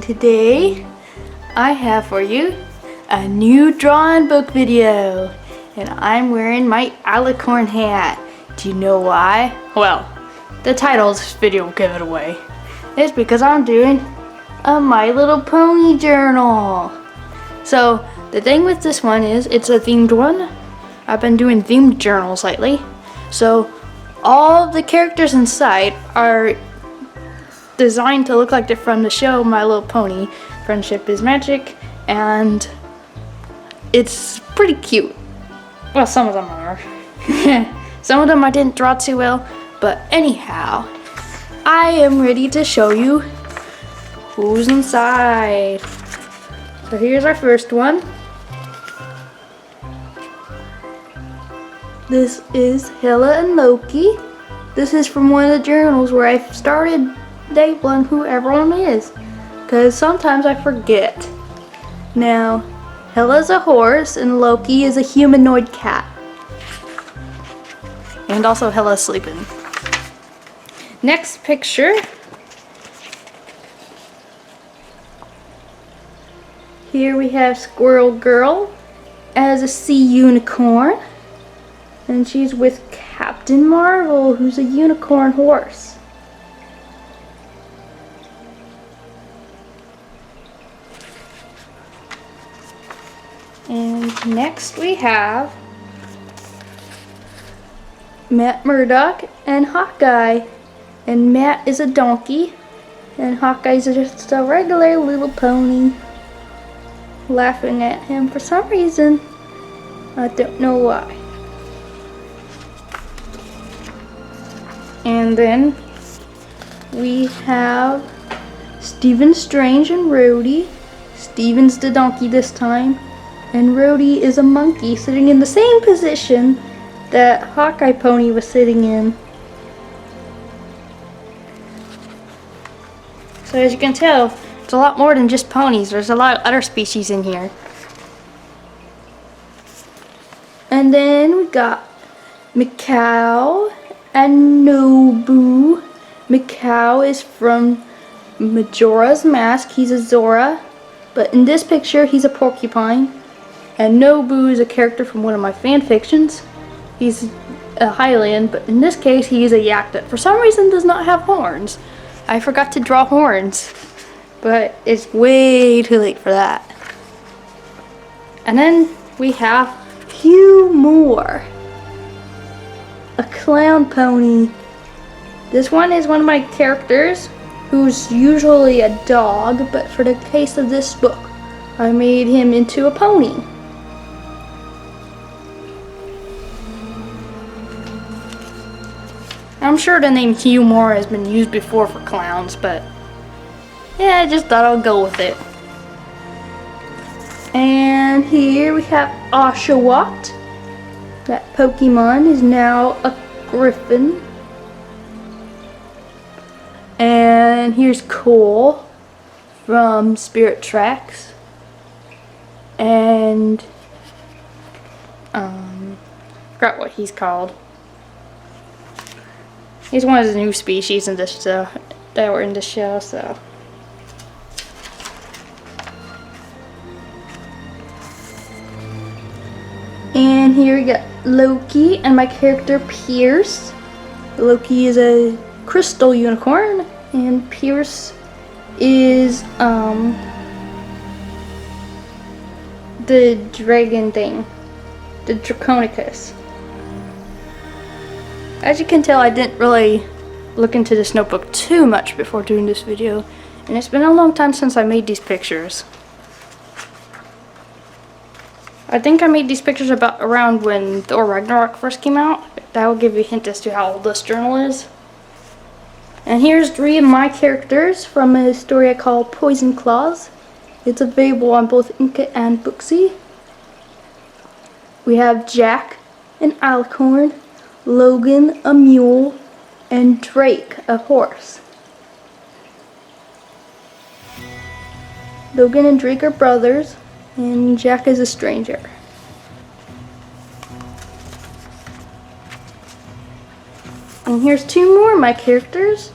today I have for you a new drawing book video, and I'm wearing my alicorn hat. Do you know why? Well, the title of this video will give it away. It's because I'm doing a My Little Pony journal. So the thing with this one is it's a themed one. I've been doing themed journals lately. So all of the characters inside are designed to look like they're from the show My Little Pony, Friendship is Magic, and it's pretty cute. Well, some of them are. Some of them I didn't draw too well, but anyhow, I am ready to show you who's inside. So here's our first one. This is Hela and Loki. This is from one of the journals where I started labeling who everyone is, because sometimes I forget. Now, Hela's a horse and Loki is a humanoid cat. And also Hela's sleeping. Next picture. Here we have Squirrel Girl as a sea unicorn. And she's with Captain Marvel, who's a unicorn horse. And next we have Matt Murdock and Hawkeye. And Matt is a donkey, and Hawkeye's just a regular little pony. Laughing at him for some reason. I don't know why. And then we have Stephen Strange and Rhodey. Stephen's the donkey this time, and Rhodey is a monkey sitting in the same position that Hawkeye Pony was sitting in. So as you can tell, it's a lot more than just ponies. There's a lot of other species in here. And then we got Mikau and Nobu. Mikau is from Majora's Mask. He's a Zora, but in this picture he's a porcupine. And Nobu is a character from one of my fan fictions. He's a Hylian, but in this case he is a yak that for some reason does not have horns. I forgot to draw horns, but it's way too late for that. And then we have Hugh Moore, a clown pony. This one is one of my characters who's usually a dog, but for the case of this book, I made him into a pony. I'm sure the name Hugh Moore has been used before for clowns, but yeah, I just thought I'll go with it. And here we have Oshawott. That Pokemon is now a griffin. And here's Cole from Spirit Tracks. And forgot what he's called. He's one of the new species in this that were in the show, so. And here we got Loki and my character Pierce. Loki is a crystal unicorn, and Pierce is the dragon thing, the Draconequus. As you can tell, I didn't really look into this notebook too much before doing this video, and it's been a long time since I made these pictures. I think I made these pictures around when Thor Ragnarok first came out. That will give you a hint as to how old this journal is. And here's 3 of my characters from a story I call Poison Claws. It's available on both Inkitt and Booksie. We have Jack, an alicorn, Logan, a mule, and Drake, a horse. Logan and Drake are brothers, and Jack is a stranger. And here's 2 more of my characters.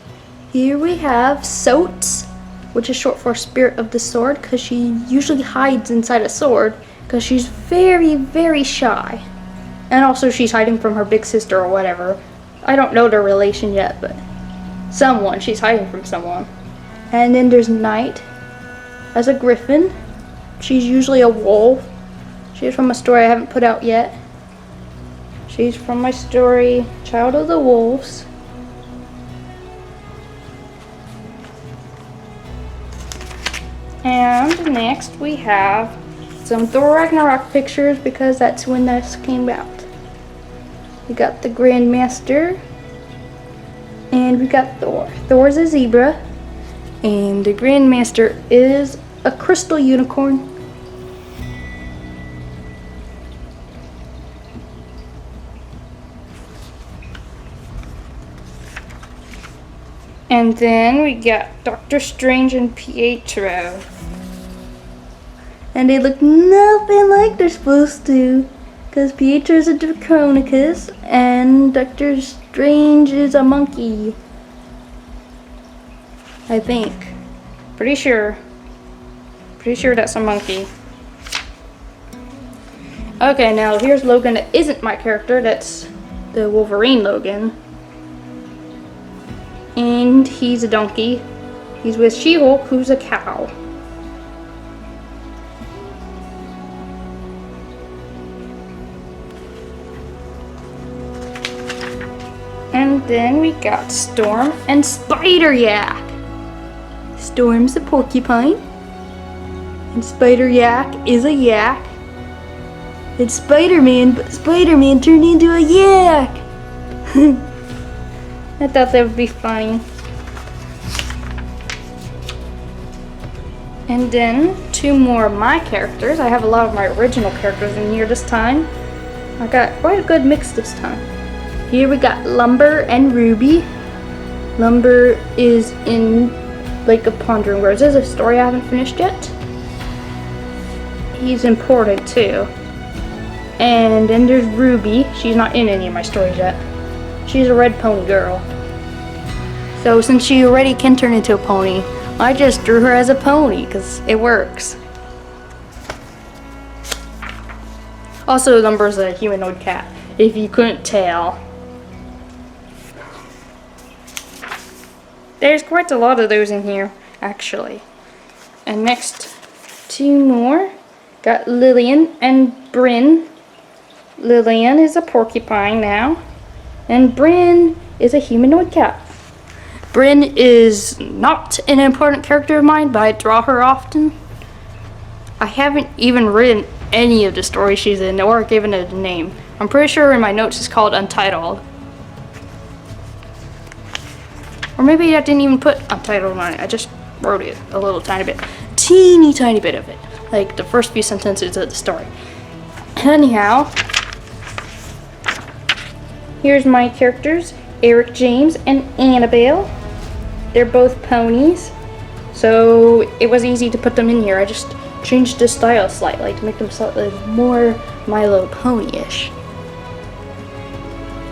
Here we have Soats, which is short for Spirit of the Sword, because she usually hides inside a sword because she's very, very shy. And also she's hiding from her big sister or whatever. I don't know their relation yet, but she's hiding from someone. And then there's Night as a griffin. She's usually a wolf. She's from a story I haven't put out yet. She's from my story, Child of the Wolves. And next we have some Thor Ragnarok pictures because that's when this came out. We got the Grandmaster, and we got Thor. Thor's a zebra, and the Grandmaster is a crystal unicorn. And then we got Doctor Strange and Pietro. And they look nothing like they're supposed to, because Pietro's a Draconequus and Doctor Strange is a monkey. I think. Pretty sure that's a monkey. Okay, now here's Logan that isn't my character, that's the Wolverine Logan. And he's a donkey. He's with She-Hulk, who's a cow. And then we got Storm and Spider-yak. Storm's a porcupine, and Spider-yak is a yak. It's Spider-Man, but Spider-Man turned into a yak. I thought that would be funny. And then 2 more of my characters. I have a lot of my original characters in here this time. I got quite a good mix this time. Here we got Lumber and Ruby. Lumber is in Lake of Pondering Words. This is a story I haven't finished yet. He's important too. And then there's Ruby. She's not in any of my stories yet. She's a red pony girl. So since she already can turn into a pony, I just drew her as a pony because it works. Also, Lumber's a humanoid cat, if you couldn't tell. There's quite a lot of those in here, actually. And next, 2 more. Got Lillian and Bryn. Lillian is a porcupine now, and Bryn is a humanoid cat. Bryn is not an important character of mine, but I draw her often. I haven't even written any of the stories she's in or given it a name. I'm pretty sure in my notes it's called Untitled. Or maybe I didn't even put Untitled on it. I just wrote it a little tiny bit. Teeny tiny bit of it. Like the first few sentences of the story. Anyhow, here's my characters. Eric James and Annabelle. They're both ponies, so it was easy to put them in here. I just changed the style slightly to make them slightly more Milo Pony-ish.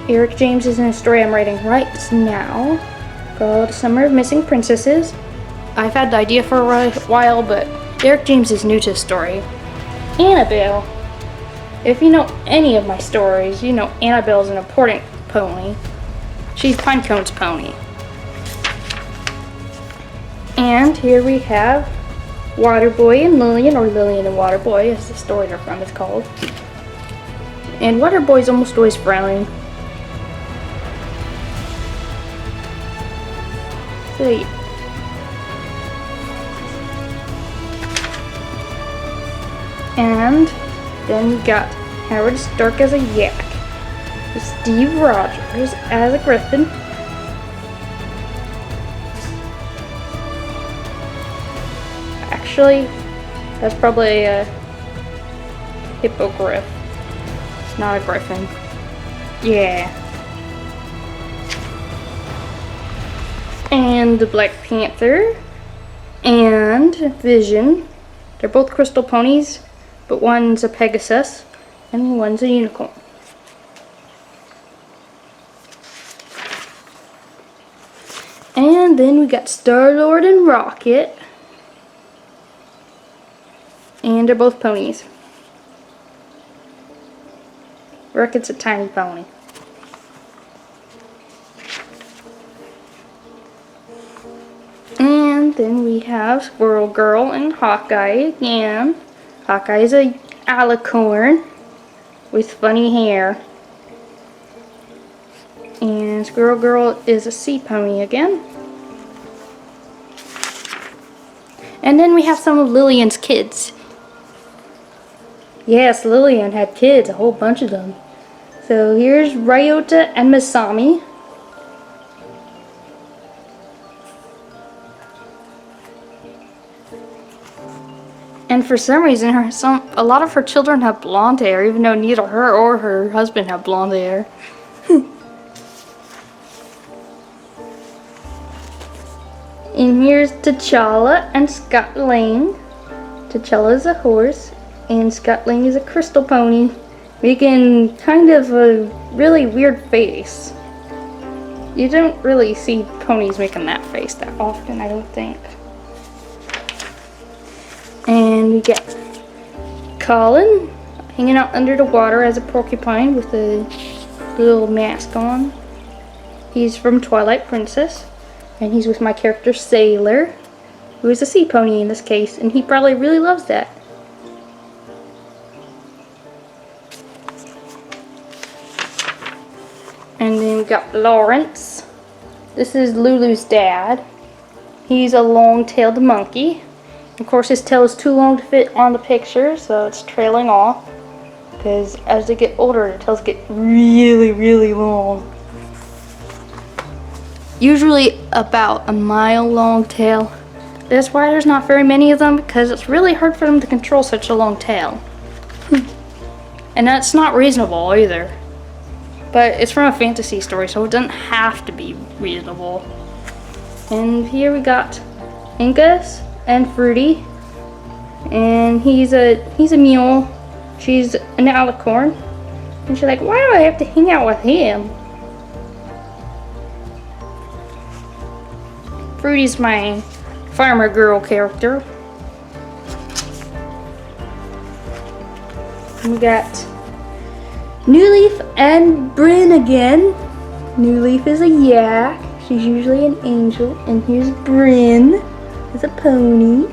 Eric James is in a story I'm writing right now called Summer of Missing Princesses. I've had the idea for a while, but Eric James is new to the story. Annabelle. If you know any of my stories, you know Annabelle's an important pony. She's Pinecone's pony. And here we have Waterboy and Lillian, or Lillian and Waterboy, as the story they're from is called. And Waterboy's almost always frowning. So yeah. And then we got Howard Stark as a yak, Steve Rogers as a griffin, actually that's probably a hippogriff, it's not a griffin, yeah. And the Black Panther and Vision, they're both crystal ponies, but one's a Pegasus and one's a unicorn. And then we got Star-Lord and Rocket. And they're both ponies. Rocket's a tiny pony. And then we have Squirrel Girl and Hawkeye again. Hawkeye is a alicorn with funny hair. And Squirrel Girl is a sea pony again. And then we have some of Lillian's kids. Yes, Lillian had kids, a whole bunch of them. So here's Ryota and Masami. And for some reason, a lot of her children have blonde hair, even though neither her or her husband have blonde hair. And here's T'Challa and Scott Lang. T'Challa is a horse, and Scott Lang is a crystal pony, making kind of a really weird face. You don't really see ponies making that face that often, I don't think. And we get Colin hanging out under the water as a porcupine with a little mask on. He's from Twilight Princess, and he's with my character Sailor, who is a sea pony in this case, and he probably really loves that. And then we got Lawrence. This is Lulu's dad. He's a long-tailed monkey. Of course, his tail is too long to fit on the picture, so it's trailing off. Because as they get older, the tails get really, really long. Usually about a mile long tail. That's why there's not very many of them, because it's really hard for them to control such a long tail. And that's not reasonable either. But it's from a fantasy story, so it doesn't have to be reasonable. And here we got Inkitt and Fruity, and he's a mule. She's an alicorn, and she's like, why do I have to hang out with him? Fruity's my farmer girl character. And we got New Leaf and Bryn again. New Leaf is a yak. She's usually an angel, and here's Bryn. Is a pony.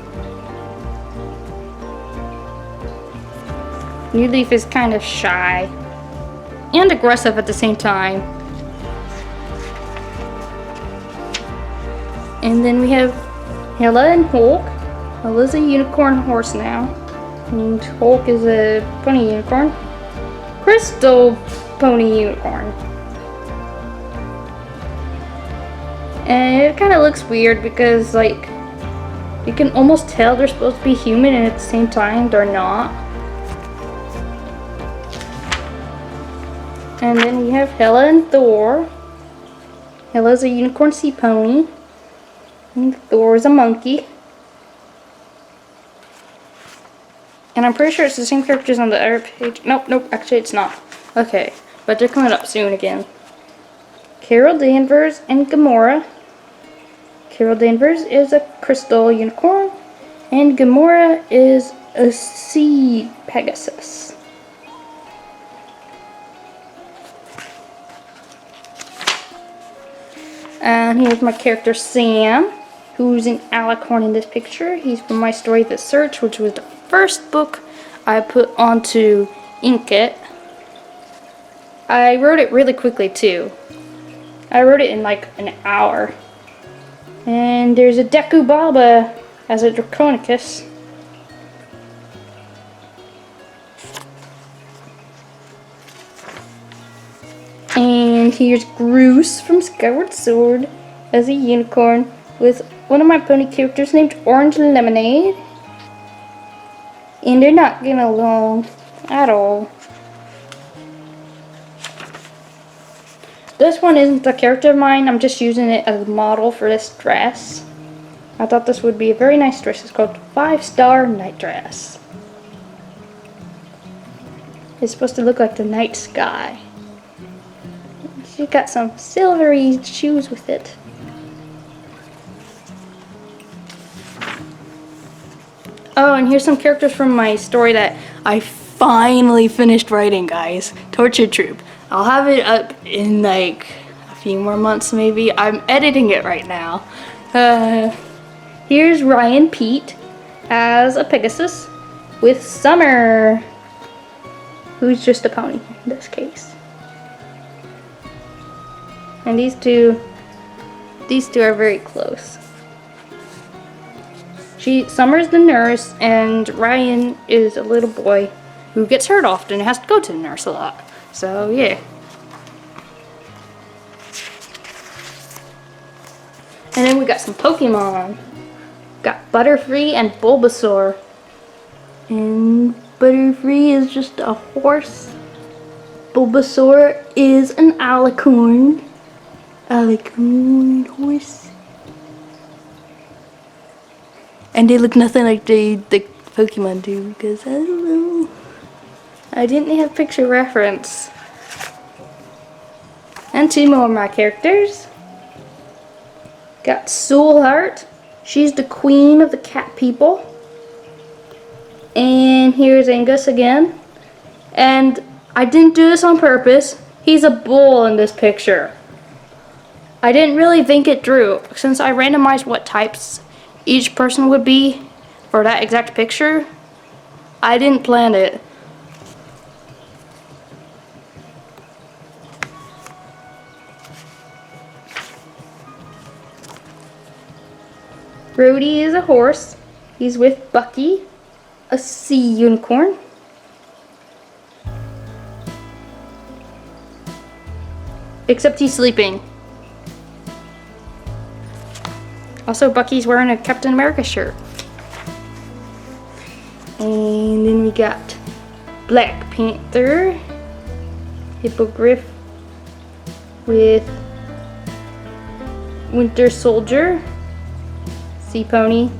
New Leaf is kind of shy and aggressive at the same time. And then we have Hela and Hulk. Hela's a unicorn horse now, and Hulk is a pony unicorn. Crystal pony unicorn. And it kind of looks weird because, like, you can almost tell they're supposed to be human, and at the same time, they're not. And then we have Hela and Thor. Hela's a unicorn sea pony, and Thor is a monkey. And I'm pretty sure it's the same characters on the other page. Nope, actually it's not. Okay, but they're coming up soon again. Carol Danvers and Gamora. Carol Danvers is a crystal unicorn, and Gamora is a sea Pegasus. And here's my character Sam, who's an alicorn in this picture. He's from my story The Search, which was the first book I put onto Inkitt. I wrote it really quickly too. I wrote it in like an hour. And there's a Deku Baba as a Draconequus. And here's Groose from Skyward Sword as a unicorn with one of my pony characters named Orange Lemonade. And they're not getting along at all. This one isn't a character of mine, I'm just using it as a model for this dress. I thought this would be a very nice dress. It's called 5-Star Night Dress. It's supposed to look like the night sky. She's got some silvery shoes with it. Oh, and here's some characters from my story that I finally finished writing, guys. Torture Troop. I'll have it up in like a few more months maybe. I'm editing it right now. Here's Ryan Pete as a Pegasus with Summer, who's just a pony in this case. And these two are very close. Summer's the nurse, and Ryan is a little boy who gets hurt often and has to go to the nurse a lot. So, yeah. And then we got some Pokemon. Got Butterfree and Bulbasaur. And Butterfree is just a horse. Bulbasaur is an alicorn. Alicorn horse. And they look nothing like the Pokemon do, because I don't know. I didn't have picture reference. And two more of my characters. Got Soulheart. She's the queen of the cat people. And here's Angus again. And I didn't do this on purpose. He's a bull in this picture. I didn't really think it through, since I randomized what types each person would be for that exact picture. I didn't plan it. Brody is a horse. He's with Bucky, a sea unicorn. Except he's sleeping. Also, Bucky's wearing a Captain America shirt. And then we got Black Panther, Hippogriff with Winter Soldier, Sea Pony,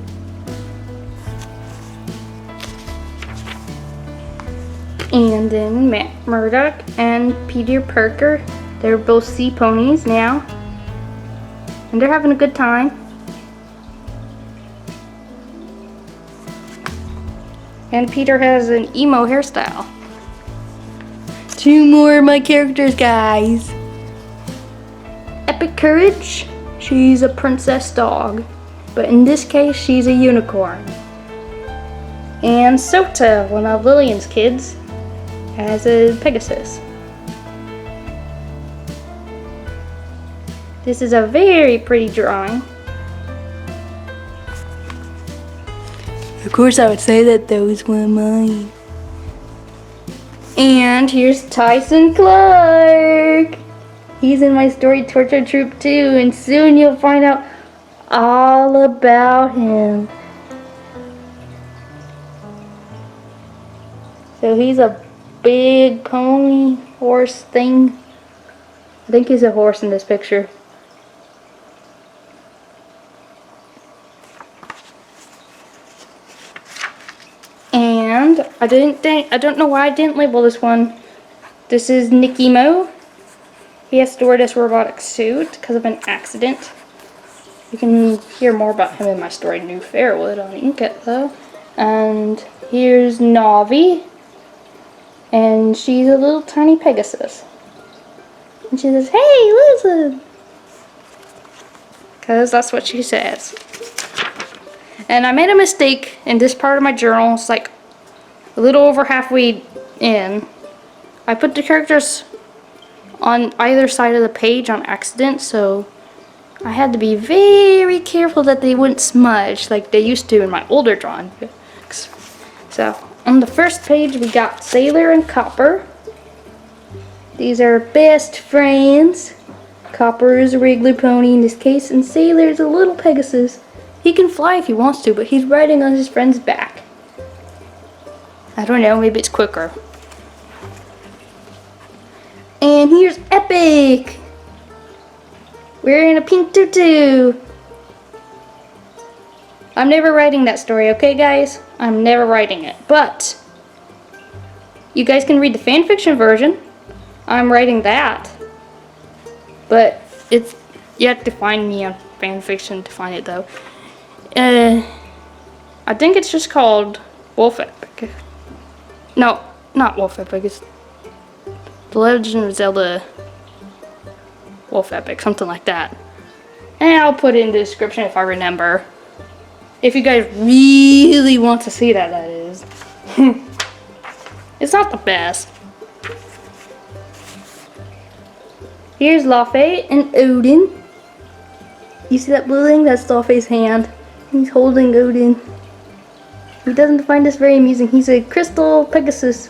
and then Matt Murdock and Peter Parker. They're both sea ponies now, and they're having a good time. And Peter has an emo hairstyle. Two more of my characters, guys. Epic Courage. She's a princess dog, but in this case, she's a unicorn. And Sota, one of Lillian's kids, as a Pegasus. This is a very pretty drawing. Of course I would say that those were mine. And here's Tyson Clark. He's in my story Torture Troop 2, and soon you'll find out all about him. So he's a big pony horse thing. I think he's a horse in this picture. And I don't know why I didn't label this one. This is Nicky Mo. He has to wear this robotic suit because of an accident. You can hear more about him in my story New Fairwood on Inkitt though. And here's Navi. And she's a little tiny Pegasus. And she says, "Hey, listen!" Because that's what she says. And I made a mistake in this part of my journal. It's like a little over halfway in. I put the characters on either side of the page on accident, so I had to be very careful that they wouldn't smudge like they used to in my older drawing books. So on the first page we got Sailor and Copper. These are best friends. Copper is a regular pony in this case, and Sailor is a little Pegasus. He can fly if he wants to, but he's riding on his friend's back. I don't know, maybe it's quicker. And here's Epic! Wearing a pink tutu. I'm never writing that story, okay guys? I'm never writing it. But you guys can read the fanfiction version. I'm writing that. But you have to find me on fanfiction to find it though. I think it's just called Wolf Epic. No, not Wolf Epic. It's The Legend of Zelda Wolf Epic, something like that. And I'll put it in the description if I remember. If you guys really want to see that, that is. It's not the best. Here's Laufey and Odin. You see that blue thing? That's Laufey's hand. He's holding Odin. He doesn't find this very amusing. He's a crystal Pegasus.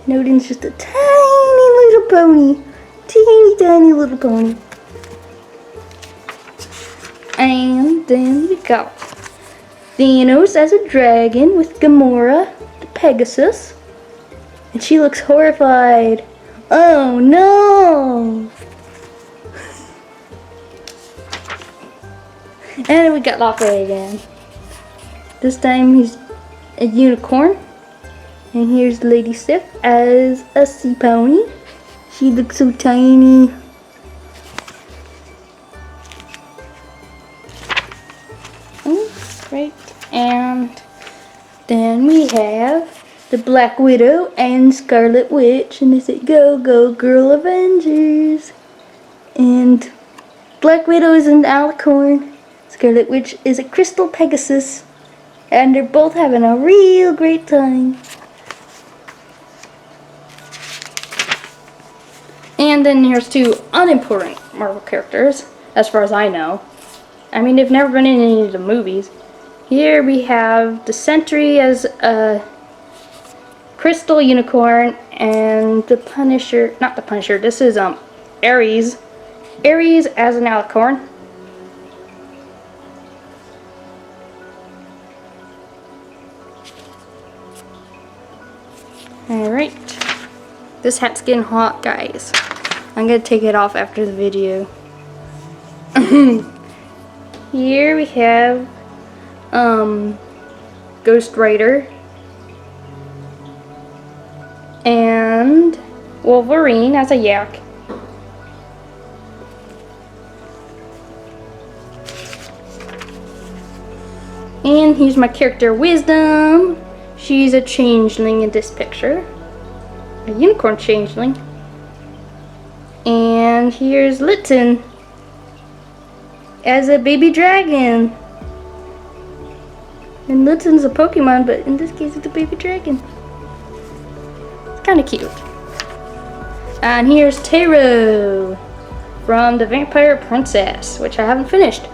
And Odin's just a tiny little pony. Teeny tiny little pony. And then we got Thanos as a dragon with Gamora, the Pegasus. And she looks horrified. Oh no! And we got Laufey again. This time he's a unicorn. And here's Lady Sif as a sea pony. She looks so tiny. Great. And then we have the Black Widow and Scarlet Witch. And they say, go, go, girl Avengers. And Black Widow is an alicorn. Scarlet Witch is a crystal Pegasus. And they're both having a real great time. And then here's two unimportant Marvel characters, as far as I know. I mean, they've never been in any of the movies. Here we have the Sentry as a crystal unicorn, and the Punisher, not the Punisher, this is Ares. Ares as an alicorn. Alright. This hat's getting hot, guys. I'm gonna take it off after the video. Here we have Ghost Rider and Wolverine as a yak. And here's my character Wisdom. She's a changeling in this picture. A unicorn changeling. And here's Litten as a baby dragon. And Litten's a Pokemon, but in this case it's a baby dragon. It's kind of cute. And here's Taro from the Vampire Princess, which I haven't finished.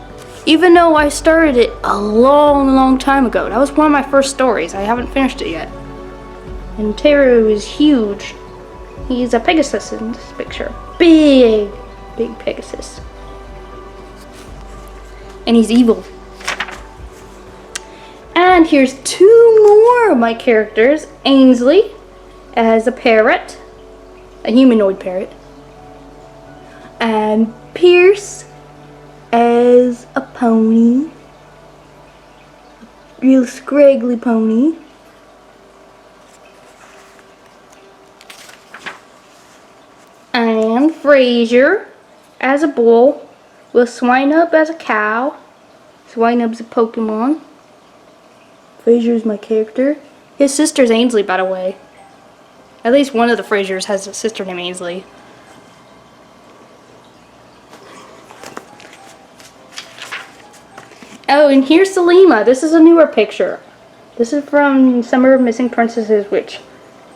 Even though I started it a long time ago. That was one of my first stories. I haven't finished it yet. And Taro is huge. He's a Pegasus in this picture. Big Pegasus. And he's evil. And here's two more of my characters. Ainsley as a parrot. A humanoid parrot. And Pierce as a pony. A real scraggly pony. And Frazier as a bull, with Swinub as a cow. Swinub's a Pokemon. Frazier's my character. His sister's Ainsley, by the way. At least one of the Fraziers has a sister named Ainsley. Oh, and here's Selima. This is a newer picture. This is from Summer of Missing Princesses, which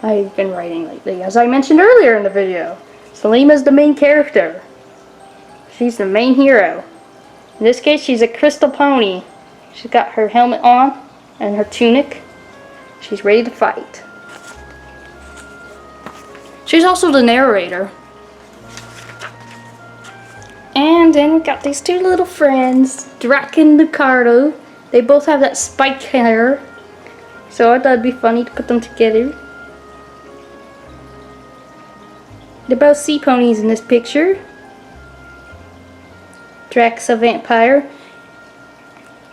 I've been writing lately, as I mentioned earlier in the video. Selima's the main character. She's the main hero. In this case, she's a crystal pony. She's got her helmet on and her tunic. She's ready to fight. She's also the narrator. And then we got these two little friends, Drac and Lucardo. They both have that spiked hair. So I thought it'd be funny to put them together. They're both sea ponies in this picture. Drac's a vampire.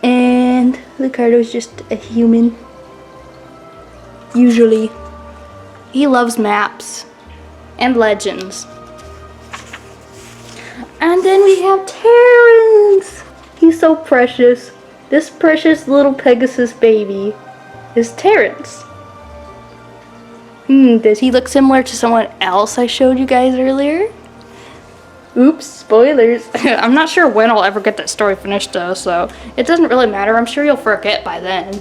And Lucardo's just a human. Usually. He loves maps. And legends. And then we have Terrence. He's so precious. This precious little Pegasus baby is Terrence. Does he look similar to someone else I showed you guys earlier? Oops, spoilers. I'm not sure when I'll ever get that story finished though, so it doesn't really matter. I'm sure you'll forget by then.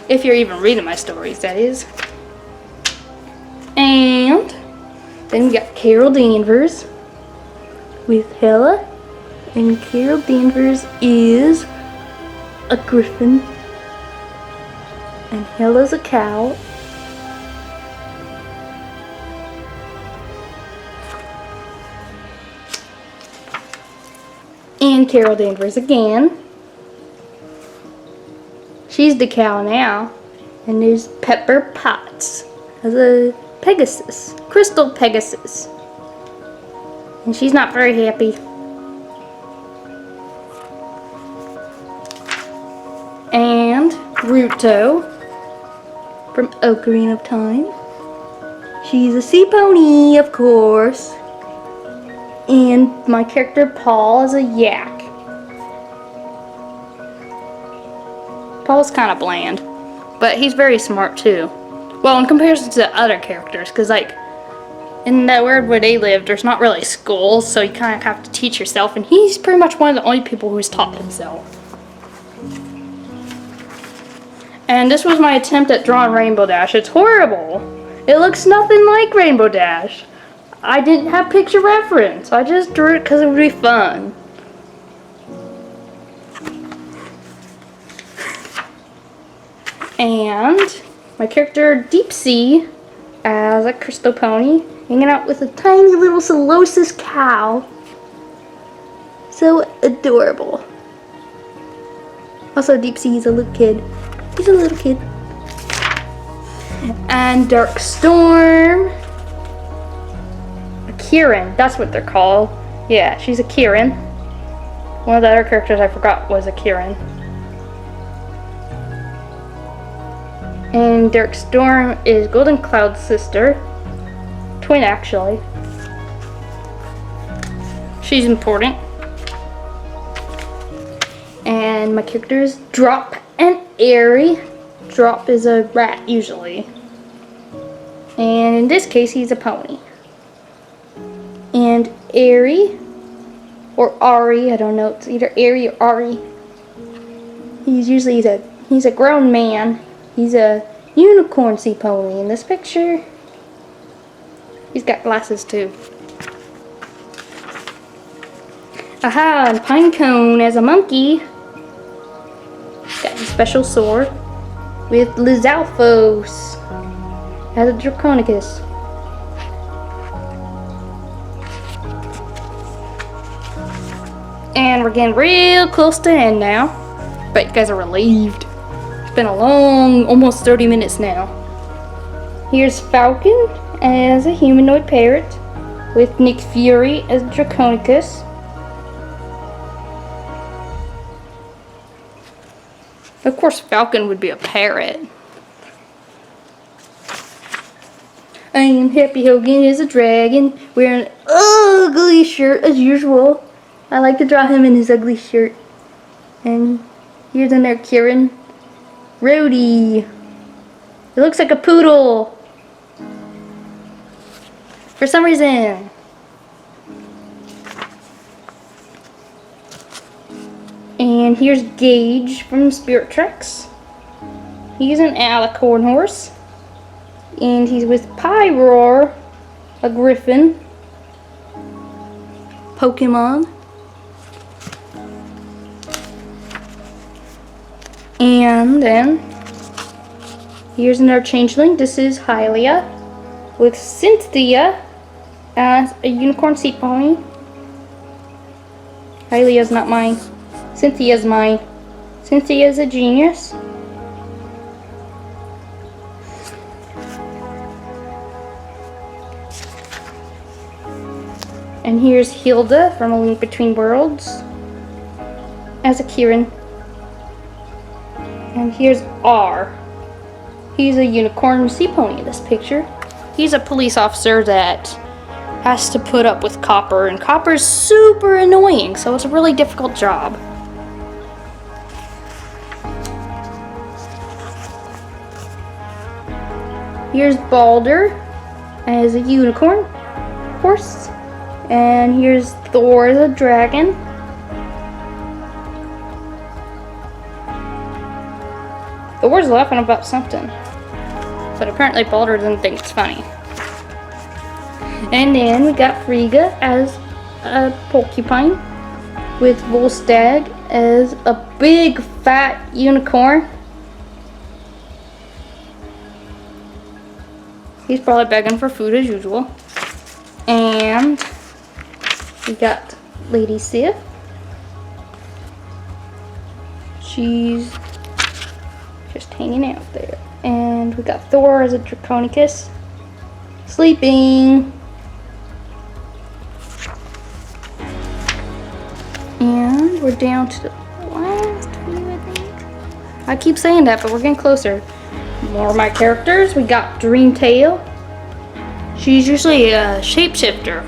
If you're even reading my stories, that is. And then we got Carol Danvers with Hella. And Carol Danvers is a griffin. And Hella's a cow. And Carol Danvers again. She's the cow now. And there's Pepper Potts as a Pegasus, Crystal Pegasus. And she's not very happy. And Ruto from Ocarina of Time. She's a sea pony, of course. And my character Paul is a yak. Paul's kind of bland, but he's very smart too. Well, in comparison to the other characters, because like in the world where they live, there's not really schools, so you kind of have to teach yourself, and he's pretty much one of the only people who's taught himself. And this was my attempt at drawing Rainbow Dash. It's horrible. It looks nothing like Rainbow Dash. I didn't have picture reference. I just drew it because it would be fun. And my character Deep Sea as a crystal pony, hanging out with a tiny little Solosis cow. So adorable. Also, Deep Sea is a little kid. He's a little kid. And Dark Storm. A Kieran, that's what they're called. Yeah, she's a Kieran. One of the other characters I forgot was a Kieran. And Dark Storm is Golden Cloud's sister. Twin, actually. She's important. And my character is Drop and Airy. Drop is a rat, usually. And in this case, he's a pony. And Airy, or Ari, I don't know, it's either Airy or Ari. He's a grown man. He's a unicorn sea pony in this picture. He's got glasses too. Aha, and Pinecone as a monkey. Got a special sword with Lizalfos as a Draconequus. And we're getting real close to end now. Bet you guys are relieved. It's been a long, almost 30 minutes now. Here's Falcon as a humanoid parrot with Nick Fury as Draconequus. Of course, Falcon would be a parrot. And Happy Hogan is a dragon wearing an ugly shirt as usual. I like to draw him in his ugly shirt. And here's another Kieran. Rhodey. It looks like a poodle. For some reason. And here's Gage from Spirit Tracks. He's an alicorn horse. And he's with Pyroar, a griffin. Pokemon. And then here's another changeling. This is Hylia with Cynthia as a unicorn sea pony. Hylia's not mine. Cynthia's mine. Cynthia's a genius. And here's Hilda from A Link Between Worlds as a Kieran. And here's R. He's a unicorn sea pony in this picture. He's a police officer that has to put up with Copper, and Copper's super annoying, so it's a really difficult job. Here's Balder as a unicorn, of course. And here's Thor as a dragon. Thor's laughing about something, but apparently Balder doesn't think it's funny. And then we got Frigga as a porcupine, with Volstagg as a big fat unicorn. He's probably begging for food as usual. And we got Lady Sif. She's just hanging out there. And we got Thor as a Draconequus, sleeping. And we're down to the last few, I think. I keep saying that, but we're getting closer. More of my characters. We got Dreamtail. She's usually a shapeshifter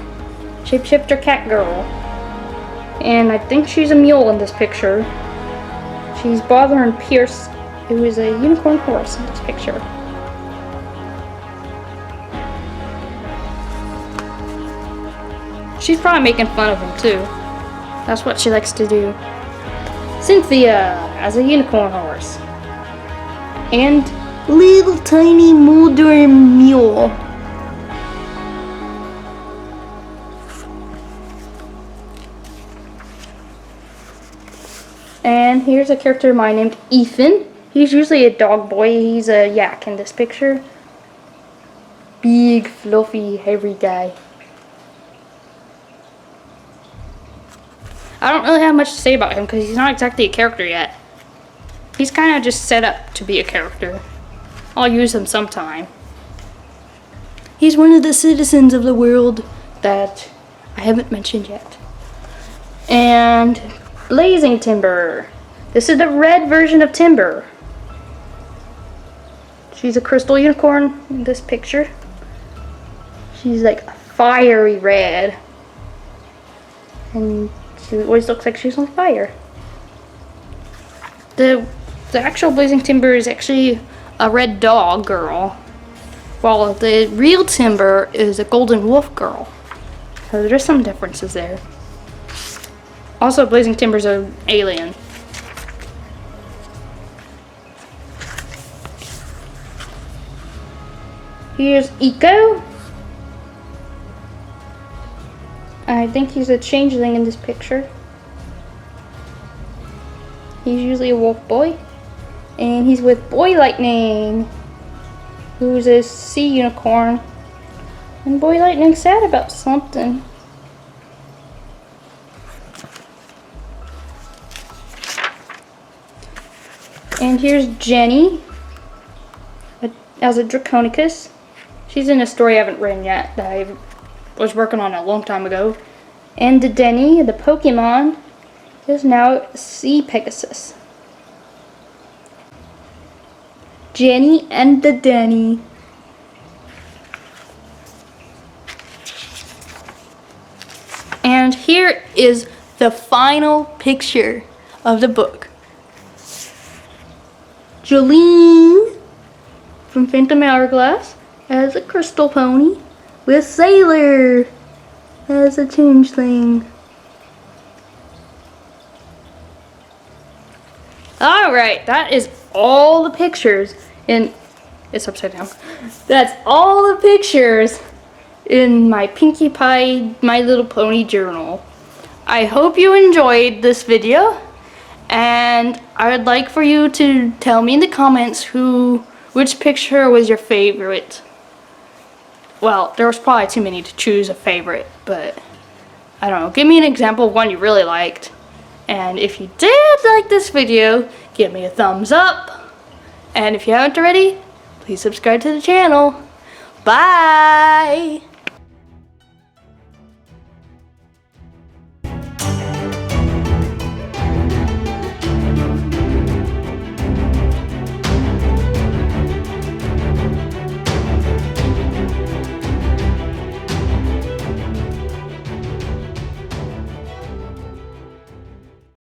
cat girl. And I think she's a mule in this picture. She's bothering Pierce, who is a unicorn horse in this picture. She's probably making fun of him too. That's what she likes to do. Cynthia as a unicorn horse. And little tiny Mulder mule. And here's a character of mine named Ethan. He's usually a dog boy. He's a yak in this picture. Big, fluffy, hairy guy. I don't really have much to say about him because he's not exactly a character yet. He's kind of just set up to be a character. I'll use him sometime. He's one of the citizens of the world that I haven't mentioned yet. And Blazing Timber. This is the red version of Timber. She's a crystal unicorn in this picture. She's like a fiery red. And she always looks like she's on fire. The actual Blazing Timber is actually a red dog girl, while the real Timber is a golden wolf girl. So there's some differences there. Also, Blazing Timber's an alien. Here's Eco. I think he's a changeling in this picture. He's usually a wolf boy. And he's with Boy Lightning, who's a sea unicorn. And Boy Lightning's sad about something. And here's Jenny as a Draconequus. She's in a story I haven't written yet that I was working on a long time ago. And the Denny, the Pokemon, is now Sea Pegasus. Jenny and the Denny. And here is the final picture of the book. Jolene from Phantom Hourglass as a crystal pony, with Sailor as a changeling. Alright, that is all the pictures in, it's upside down. That's all the pictures in my Pinkie Pie My Little Pony journal. I hope you enjoyed this video, and I would like for you to tell me in the comments which picture was your favorite. Well, there was probably too many to choose a favorite, but I don't know. Give me an example of one you really liked. And if you did like this video, give me a thumbs up. And if you haven't already, please subscribe to the channel. Bye!